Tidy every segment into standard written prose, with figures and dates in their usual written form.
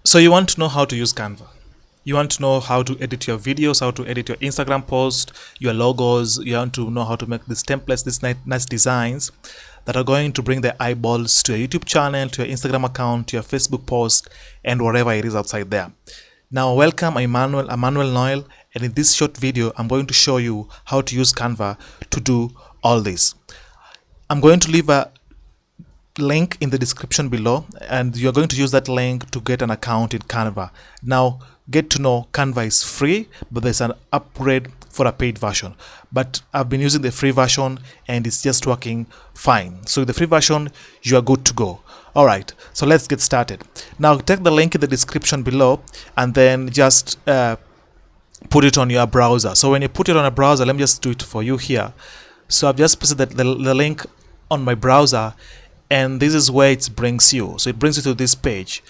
So you want to know how to use Canva. You want to know how to edit your videos, how to edit your Instagram post, your logos. You want to know how to make these templates, these nice designs that are going to bring the eyeballs to your YouTube channel, to your Instagram account, to your Facebook post, and whatever it is outside there. Now, welcome, I'm Emmanuel Noel, and in this short video, I'm going to show you how to use Canva to do all this. I'm going to leave a link in the description below, and you're going to use that link to get an account in Canva. Now get to know Canva is free, but there's an upgrade for a paid version, but I've been using the free version and it's just working fine. So with the free version you are good to go. All right, so let's get started. Now take the link in the description below and then just put it on your browser. So when you put it on a browser, let me just do it for you here. So I've just pasted the link on my browser, and this is where it brings you. So it brings you to this page.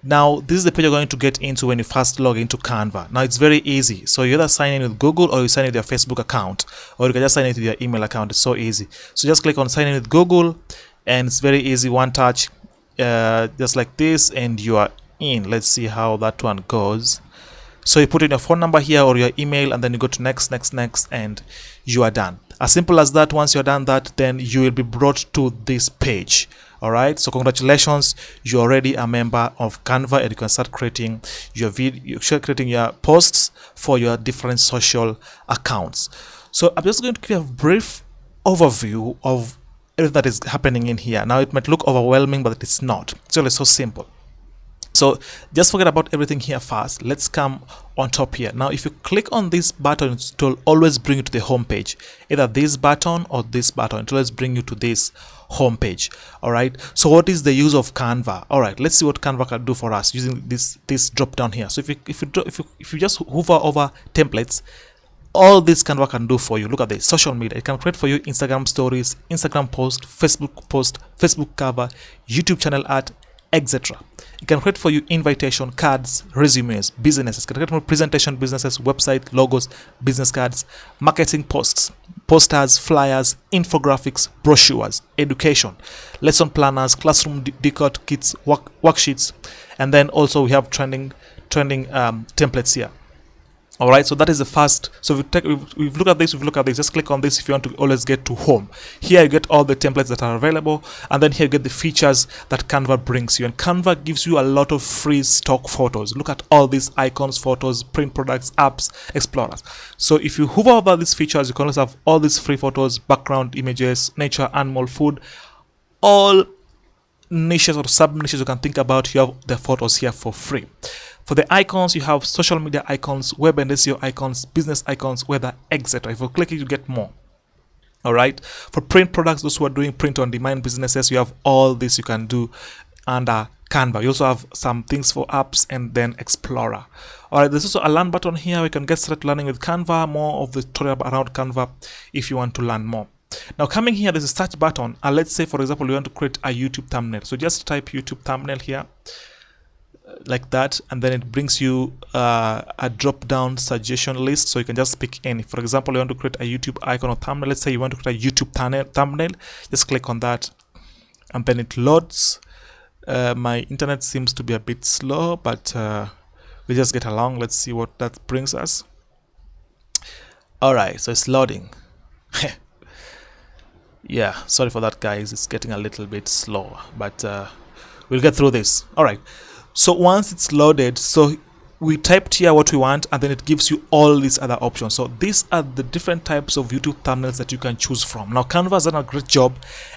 Now this is the page you're going to get into when you first log into Canva. Now it's very easy. So you either sign in with Google or you sign in with your Facebook account, or you can just sign in with your email account. It's so easy. So just click on sign in with Google, and it's very easy, one touch, just like this, and you are in. Let's see how that one goes. So you put in your phone number here or your email, and then you go to next, and you are done. As simple as that. Once you're done that, then you will be brought to this page. All right, so congratulations, you're already a member of Canva, and you can start creating your creating your posts for your different social accounts. So I'm just going to give you a brief overview of everything that is happening in here. Now it might look overwhelming, but it's not. It's really so simple. So just forget about everything here first. Let's come on top here. Now if you click on this button, it will always bring you to the home page. Either this button or this button, it will always bring you to this home page. All right, so what is the use of Canva? All right, let's see what Canva can do for us using this drop down here. So if you just hover over templates, all this Canva can do for you. Look at this: social media. It can create for you Instagram stories, Instagram post, Facebook cover, YouTube channel art, etc. It can create for you invitation cards, resumes, businesses. It can create more presentation businesses, website, logos, business cards, marketing posts, posters, flyers, infographics, brochures, education, lesson planners, classroom decor kits, worksheets, and then also we have trending templates here. All right, so that is the first. So we've looked at this, just click on this if you want to always get to home. Here you get all the templates that are available, and then here you get the features that Canva brings you. And Canva gives you a lot of free stock photos. Look at all these icons, photos, print products, apps, explorers. So if you hover over these features, you can also have all these free photos, background images, nature, animal, food, all niches or sub niches you can think about. You have the photos here for free. For the icons, you have social media icons, web and SEO icons, business icons, weather, etc. If you click it, you get more. All right. For print products, those who are doing print on demand businesses, you have all this you can do under Canva. You also have some things for apps and then Explorer. All right. There's also a learn button here. We can get started learning with Canva, more of the tutorial around Canva if you want to learn more. Now coming here, there's a search button. And let's say, for example, you want to create a YouTube thumbnail. So just type YouTube thumbnail here, like that, and then it brings you a drop down suggestion list, so you can just pick any. For example, you want to create a YouTube icon or thumbnail. Let's say you want to create a YouTube thumbnail, just click on that and then it loads. My internet seems to be a bit slow, but we just get along. Let's see what that brings us. All right, so it's loading. Yeah, sorry for that, guys. It's getting a little bit slow, but we'll get through this. All right, so once it's loaded, so we typed here what we want, and then it gives you all these other options. So these are the different types of YouTube thumbnails that you can choose from. Now Canva has done a great job,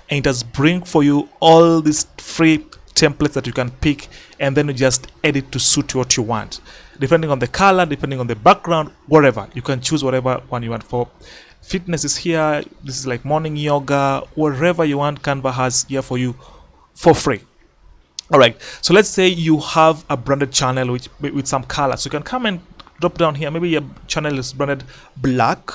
and it has bring for you all these free templates that you can pick, and then you just edit to suit what you want, depending on the color, depending on the background, whatever. You can choose whatever one you want. For fitness is here, this is like morning yoga, whatever you want, Canva has here for you for free. All right, so let's say you have a branded channel with some color, so you can come and drop down here. Maybe your channel is branded black,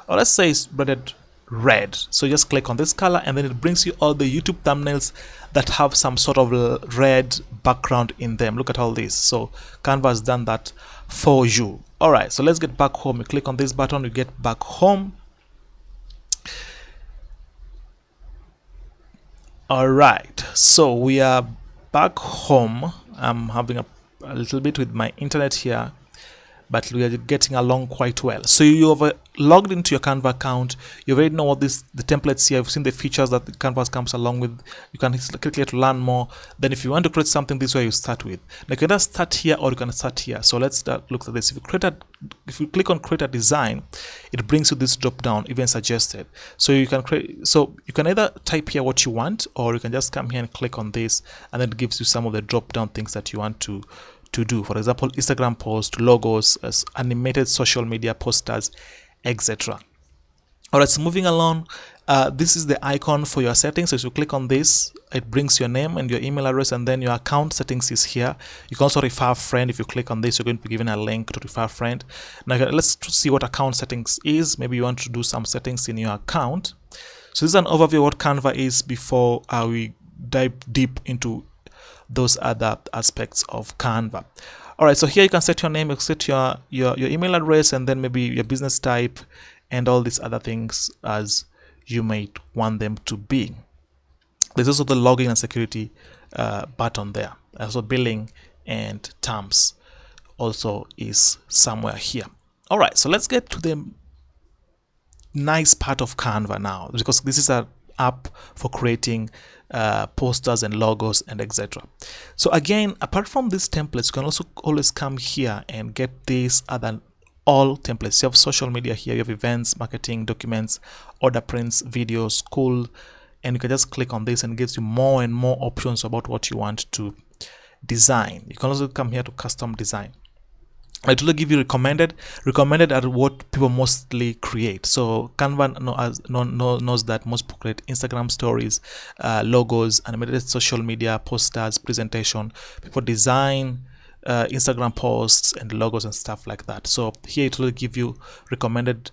or let's say it's branded red. So just click on this color, and then it brings you all the YouTube thumbnails that have some sort of red background in them. Look at all this. So Canva has done that for you. All right, so let's get back home. You click on this button, you get back home. All right, so we are back home. I'm having a little bit with my internet here, but we are getting along quite well. So you have logged into your Canva account. You already know what the templates here. You've seen the features that the Canvas comes along with. You can click here to learn more. Then if you want to create something, this is where you start with. Now you can either start here or you can start here. So let's look at this. If you click on create a design, it brings you this drop down, even suggested. So you can either type here what you want, or you can just come here and click on this, and then it gives you some of the drop down things that you want to do. For example, Instagram posts, logos, animated social media posters, etc. All right, so moving along, this is the icon for your settings. So if you click on this, it brings your name and your email address, and then your account settings is here. You can also refer a friend. If you click on this, you're going to be given a link to refer a friend. Now let's see what account settings is. Maybe you want to do some settings in your account. So this is an overview of what Canva is before we dive deep into those other aspects of Canva. All right, so here you can set your name, you set your email address, and then maybe your business type and all these other things as you might want them to be. There's also the login and security button there. Also billing and terms also is somewhere here. All right, so let's get to the nice part of Canva now, because this is an app for creating posters and logos and etc. So again, apart from these templates, you can also always come here and get these other all templates. You have social media here, you have events, marketing, documents, order prints, videos, school, and you can just click on this and it gives you more and more options about what you want to design. You can also come here to custom design. I totally give you recommended are what people mostly create. So Canva knows that most people create Instagram stories, logos, animated social media, posters, presentation. People design Instagram posts and logos and stuff like that. So here it will give you recommended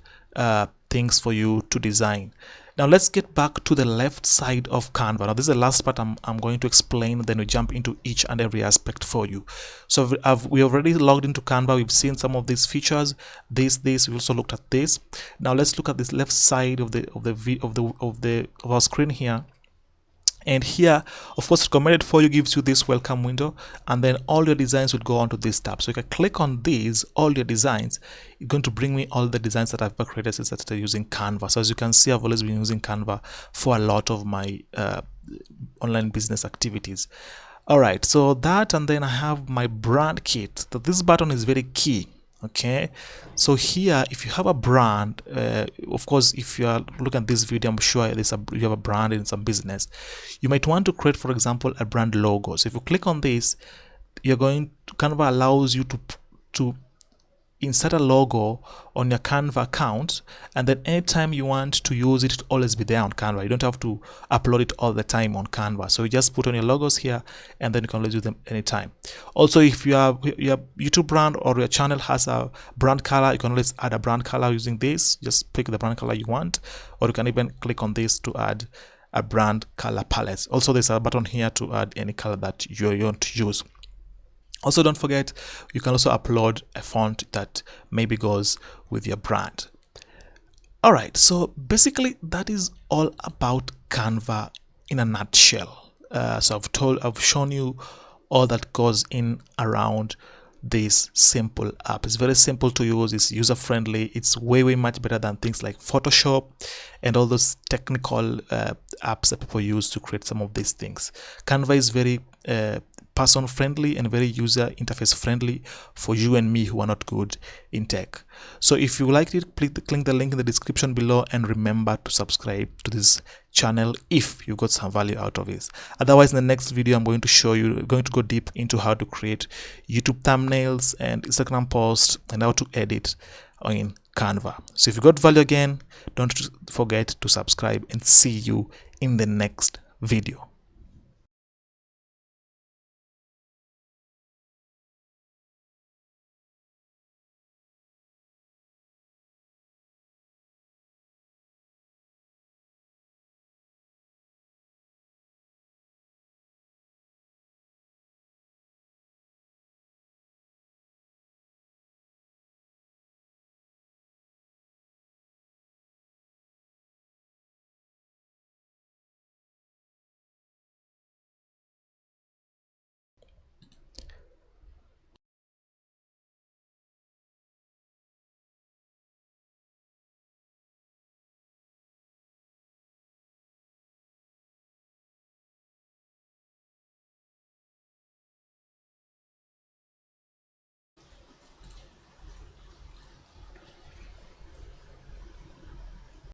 things for you to design. Now let's get back to the left side of Canva. Now this is the last part I'm going to explain, then we jump into each and every aspect for you. So we already logged into Canva. We've seen some of these features. We also looked at this. Now let's look at this left side of our screen here. And here, of course, recommended for you gives you this welcome window, and then all your designs would go onto this tab. So you can click on these, all your designs. It's going to bring me all the designs that I've created since I started using Canva. So as you can see, I've always been using Canva for a lot of my online business activities. All right, so that, and then I have my brand kit. So this button is very key. Okay, so here if you have a brand, of course, if you are looking at this video, I'm sure you have a brand in some business. You might want to create, for example, a brand logo. So if you click on this, Canva allows you to insert a logo on your Canva account, and then anytime you want to use it, it'll always be there on Canva. You don't have to upload it all the time on Canva. So you just put on your logos here, and then you can always use them anytime. Also, if your YouTube brand or your channel has a brand color, you can always add a brand color using this. Just pick the brand color you want, or you can even click on this to add a brand color palette. Also, there's a button here to add any color that you want to use. Also, don't forget, you can also upload a font that maybe goes with your brand. All right, so basically that is all about Canva in a nutshell. So I've shown you all that goes in around this simple app. It's very simple to use, it's user friendly, it's way much better than things like Photoshop and all those technical apps that people use to create some of these things. Canva is very person friendly and very user interface friendly for you and me who are not good in tech. So if you liked it, please click the link in the description below, and remember to subscribe to this channel if you got some value out of this. Otherwise, in the next video, I'm going to go deep into how to create YouTube thumbnails and Instagram posts and how to edit in Canva. So if you got value, again, don't forget to subscribe, and see you in the next video.